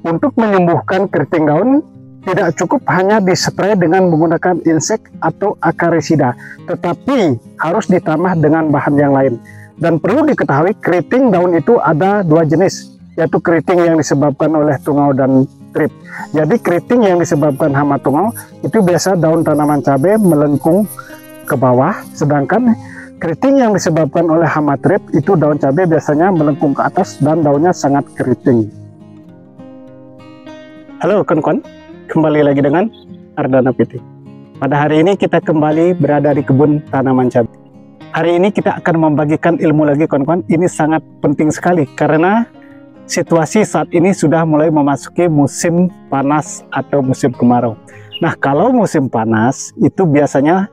Untuk menyembuhkan keriting daun, tidak cukup hanya dispray dengan menggunakan insek atau akarisida, tetapi harus ditambah dengan bahan yang lain. Dan perlu diketahui, keriting daun itu ada dua jenis, yaitu keriting yang disebabkan oleh tungau dan trip. Jadi keriting yang disebabkan hama tungau itu biasa daun tanaman cabai melengkung ke bawah, sedangkan keriting yang disebabkan oleh hama trip itu daun cabai biasanya melengkung ke atas dan daunnya sangat keriting. Halo kawan-kawan, kembali lagi dengan Ardana PT. Pada hari ini kita kembali berada di kebun tanaman cabai. Hari ini kita akan membagikan ilmu lagi kawan-kawan. Ini sangat penting sekali karena situasi saat ini sudah mulai memasuki musim panas atau musim kemarau. Nah, kalau musim panas itu biasanya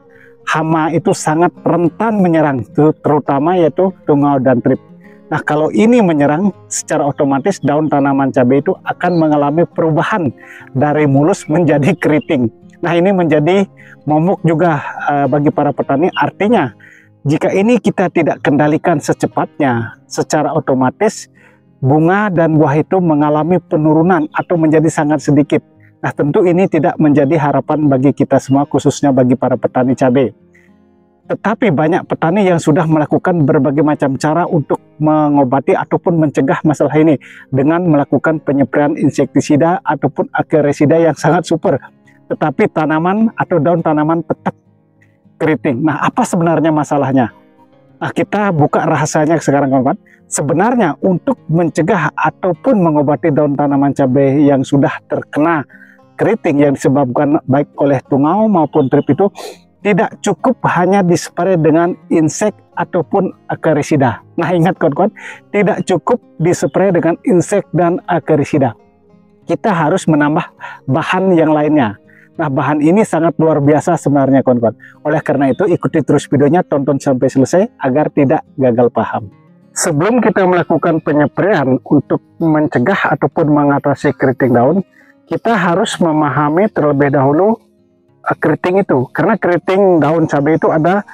hama itu sangat rentan menyerang, terutama yaitu tungau dan trip. Nah, kalau ini menyerang, secara otomatis daun tanaman cabai itu akan mengalami perubahan dari mulus menjadi keriting. Nah, ini menjadi momok juga bagi para petani. Artinya, jika ini kita tidak kendalikan secepatnya, secara otomatis bunga dan buah itu mengalami penurunan atau menjadi sangat sedikit. Nah, tentu ini tidak menjadi harapan bagi kita semua, khususnya bagi para petani cabai. Tetapi banyak petani yang sudah melakukan berbagai macam cara untuk mengobati ataupun mencegah masalah ini dengan melakukan penyepraian insektisida ataupun akarisida yang sangat super. Tetapi tanaman atau daun tanaman tetap keriting. Nah, apa sebenarnya masalahnya? Nah, kita buka rahasianya sekarang kawan-kawan. Sebenarnya untuk mencegah ataupun mengobati daun tanaman cabai yang sudah terkena keriting yang disebabkan baik oleh tungau maupun trip itu tidak cukup hanya dispray dengan insek ataupun akarisida. Nah, ingat kawan-kawan, tidak cukup dispray dengan insek dan akarisida. Kita harus menambah bahan yang lainnya. Nah, bahan ini sangat luar biasa sebenarnya kawan-kawan. Oleh karena itu, ikuti terus videonya, tonton sampai selesai agar tidak gagal paham. Sebelum kita melakukan penyepraian untuk mencegah ataupun mengatasi keriting daun, kita harus memahami terlebih dahulu keriting itu, karena keriting daun cabai itu ada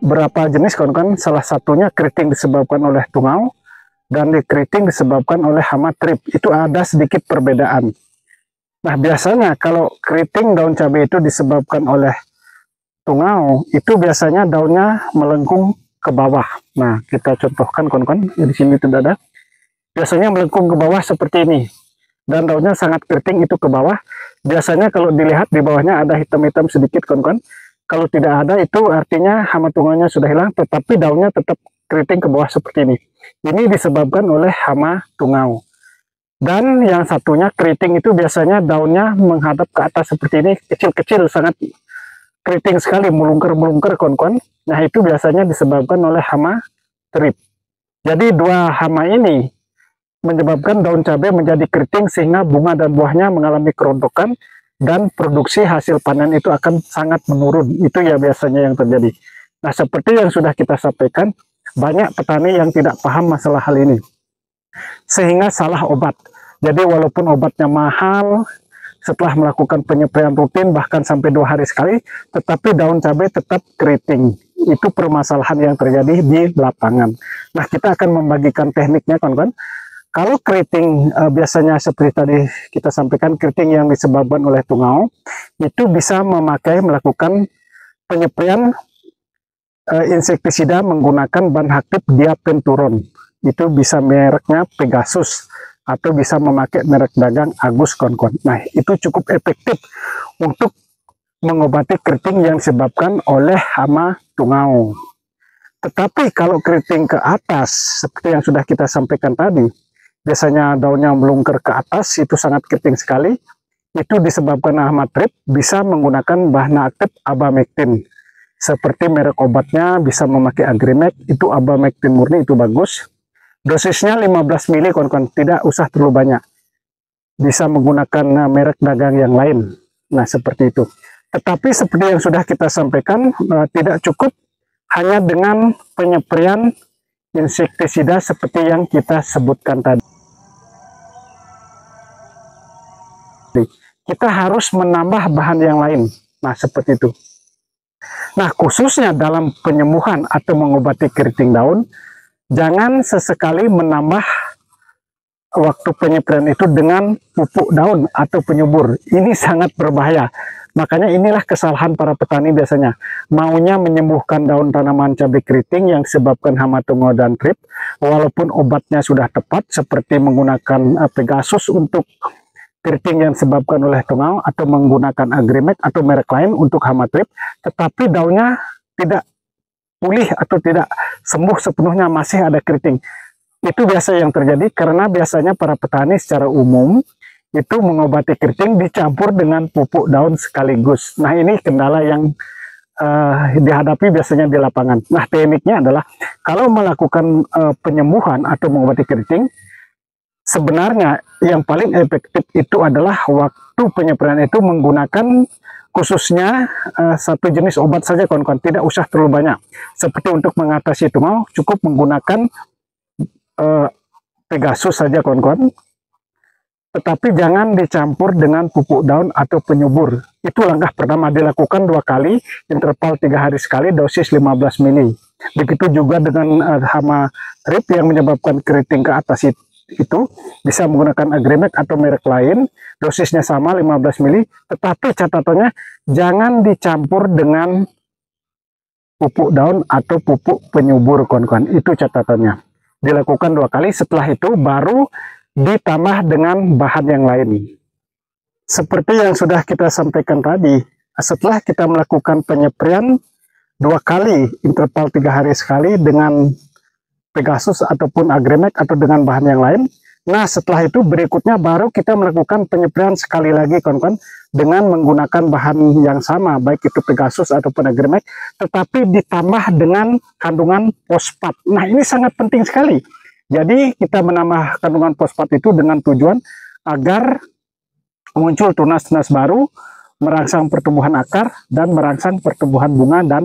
berapa jenis kawan-kawan. Salah satunya keriting disebabkan oleh tungau dan keriting disebabkan oleh hama trip. Itu ada sedikit perbedaan. Nah, biasanya kalau keriting daun cabai itu disebabkan oleh tungau, itu biasanya daunnya melengkung ke bawah. Nah, kita contohkan kawan-kawan, di sini tidak ada. Biasanya melengkung ke bawah seperti ini, dan daunnya sangat keriting itu ke bawah. Biasanya kalau dilihat di bawahnya ada hitam-hitam sedikit kawan-kawan. Kalau tidak ada itu artinya hama tungaunya sudah hilang, tetapi daunnya tetap keriting ke bawah seperti ini. Ini disebabkan oleh hama tungau. Dan yang satunya keriting itu biasanya daunnya menghadap ke atas seperti ini, kecil-kecil, sangat keriting sekali, melungker-melungker kawan-kawan. Nah, itu biasanya disebabkan oleh hama trip. Jadi dua hama ini menyebabkan daun cabai menjadi keriting sehingga bunga dan buahnya mengalami kerontokan dan produksi hasil panen itu akan sangat menurun. Itu ya biasanya yang terjadi. Nah, seperti yang sudah kita sampaikan, banyak petani yang tidak paham masalah hal ini sehingga salah obat. Jadi walaupun obatnya mahal, setelah melakukan penyepraian rutin bahkan sampai 2 hari sekali, tetapi daun cabai tetap keriting. Itu permasalahan yang terjadi di lapangan. Nah, kita akan membagikan tekniknya kawan-kawan. Kalau keriting biasanya seperti tadi kita sampaikan, keriting yang disebabkan oleh tungau, itu bisa melakukan penyepraian insektisida menggunakan bahan aktif diapenturon. Itu bisa mereknya Pegasus atau bisa memakai merek dagang Agus kawan-kawan. Nah, itu cukup efektif untuk mengobati keriting yang disebabkan oleh hama tungau. Tetapi kalau keriting ke atas, seperti yang sudah kita sampaikan tadi, biasanya daunnya melungker ke atas, itu sangat keriting sekali. Itu disebabkan hama trip, bisa menggunakan bahan aktif abamectin. Seperti merek obatnya bisa memakai Agrimek, itu abamectin murni, itu bagus. Dosisnya 15 ml kawan-kawan, tidak usah terlalu banyak. Bisa menggunakan merek dagang yang lain. Nah, seperti itu. Tetapi seperti yang sudah kita sampaikan, tidak cukup hanya dengan penyepraian insektisida seperti yang kita sebutkan tadi. Kita harus menambah bahan yang lain. Nah, seperti itu. Nah, khususnya dalam penyembuhan atau mengobati keriting daun, jangan sesekali menambah waktu penyepraian itu dengan pupuk daun atau penyubur. Ini sangat berbahaya. Makanya inilah kesalahan para petani biasanya. Maunya menyembuhkan daun tanaman cabai keriting yang disebabkan hama tungau dan trip, walaupun obatnya sudah tepat seperti menggunakan Pegasus untuk keriting yang disebabkan oleh tungau, atau menggunakan Agrimek atau merek lain untuk hama trip, tetapi daunnya tidak pulih atau tidak sembuh sepenuhnya, masih ada keriting. Itu biasa yang terjadi karena biasanya para petani secara umum itu mengobati keriting dicampur dengan pupuk daun sekaligus. Nah, ini kendala yang dihadapi biasanya di lapangan. Nah, tekniknya adalah kalau melakukan penyembuhan atau mengobati keriting, sebenarnya yang paling efektif itu adalah waktu penyepraian itu menggunakan khususnya satu jenis obat saja, kawan-kawan. Tidak usah terlalu banyak. Seperti untuk mengatasi tungau, cukup menggunakan Pegasus saja, kawan-kawan. Tetapi jangan dicampur dengan pupuk daun atau penyubur. Itu langkah pertama, dilakukan 2 kali, interval 3 hari sekali, dosis 15 mili. Begitu juga dengan hama trip yang menyebabkan keriting ke atas itu bisa menggunakan Agrimek atau merek lain, dosisnya sama 15 mili, tetapi catatannya jangan dicampur dengan pupuk daun atau pupuk penyubur, kawan-kawan. Itu catatannya. Dilakukan 2 kali, setelah itu baru ditambah dengan bahan yang lain. Seperti yang sudah kita sampaikan tadi, setelah kita melakukan penyepraian 2 kali, interval 3 hari sekali dengan Pegasus ataupun Agrimek atau dengan bahan yang lain, nah setelah itu berikutnya baru kita melakukan penyepraian sekali lagi, kawan-kawan, dengan menggunakan bahan yang sama, baik itu Pegasus ataupun Agrimek, tetapi ditambah dengan kandungan fosfat. Nah, ini sangat penting sekali. Jadi kita menambah kandungan fosfat itu dengan tujuan agar muncul tunas-tunas baru, merangsang pertumbuhan akar, dan merangsang pertumbuhan bunga dan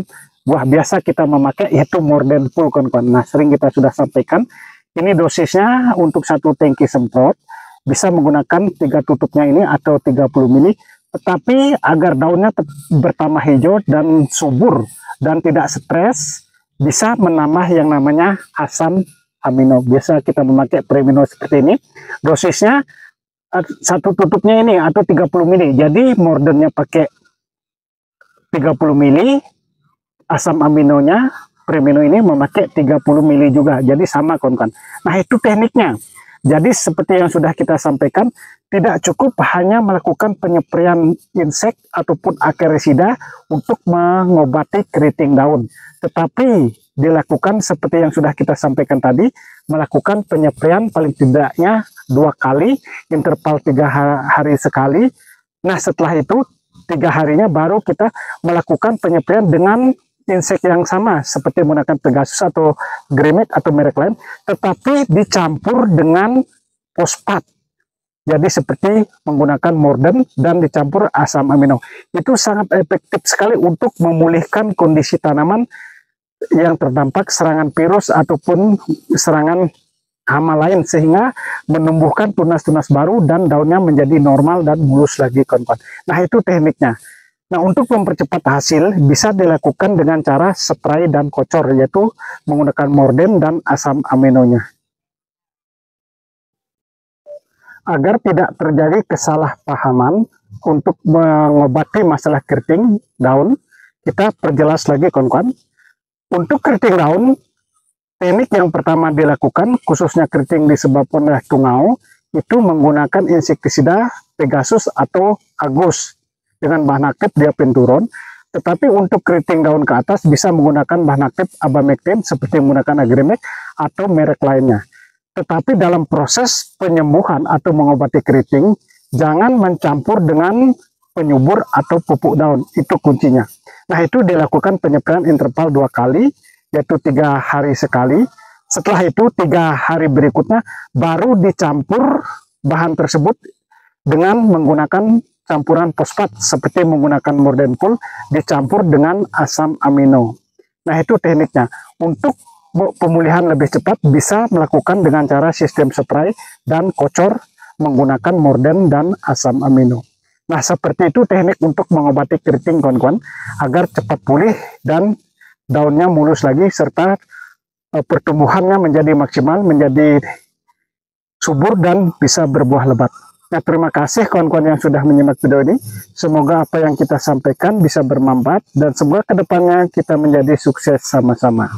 buah. Biasa kita memakai yaitu Morden Full, kawan-kawan. Nah, sering kita sudah sampaikan, ini dosisnya untuk 1 tangki semprot, bisa menggunakan 3 tutupnya ini atau 30 mili, tetapi agar daunnya bertambah hijau dan subur dan tidak stres, bisa menambah yang namanya asam amino. Biasa kita memakai Premino seperti ini, dosisnya 1 tutupnya ini atau 30 mili. Jadi Mordennya pakai 30 mili, asam aminonya Premino ini memakai 30 mili juga. Jadi sama, kawan-kawan. Nah, itu tekniknya. Jadi seperti yang sudah kita sampaikan, tidak cukup hanya melakukan penyempraian insek ataupun akerisida untuk mengobati keriting daun, tetapi dilakukan seperti yang sudah kita sampaikan tadi, melakukan penyempraian paling tidaknya 2 kali, interval 3 hari sekali. Nah, setelah itu 3 harinya baru kita melakukan penyempraian dengan insek yang sama seperti menggunakan Pegasus atau Agrimek atau merek lain, tetapi dicampur dengan fosfat. Jadi seperti menggunakan Morden dan dicampur asam amino. Itu sangat efektif sekali untuk memulihkan kondisi tanaman yang terdampak serangan virus ataupun serangan hama lain, sehingga menumbuhkan tunas-tunas baru dan daunnya menjadi normal dan mulus lagi, kawan-kawan. Nah, itu tekniknya. Nah, untuk mempercepat hasil bisa dilakukan dengan cara spray dan kocor, yaitu menggunakan Morden dan asam aminonya. Agar tidak terjadi kesalahpahaman untuk mengobati masalah keriting daun, kita perjelas lagi, kawan-kawan. Untuk keriting daun, teknik yang pertama dilakukan, khususnya keriting disebabkan oleh tungau, itu menggunakan insektisida Pegasus atau Agus dengan bahan aktif diapenturon. Tetapi untuk keriting daun ke atas bisa menggunakan bahan aktif abamectin seperti menggunakan Agrimek atau merek lainnya. Tetapi dalam proses penyembuhan atau mengobati keriting, jangan mencampur dengan penyubur atau pupuk daun. Itu kuncinya. Nah, itu dilakukan penyempraian interval 2 kali, yaitu 3 hari sekali. Setelah itu 3 hari berikutnya baru dicampur bahan tersebut dengan menggunakan campuran fosfat seperti menggunakan Morden Full dicampur dengan asam amino. Nah, itu tekniknya. Untuk pemulihan lebih cepat bisa melakukan dengan cara sistem spray dan kocor menggunakan Morden dan asam amino. Nah, seperti itu teknik untuk mengobati keriting, kawan-kawan, agar cepat pulih dan daunnya mulus lagi serta pertumbuhannya menjadi maksimal, menjadi subur dan bisa berbuah lebat. Nah, terima kasih kawan-kawan yang sudah menyimak video ini. Semoga apa yang kita sampaikan bisa bermanfaat dan semoga kedepannya kita menjadi sukses sama-sama.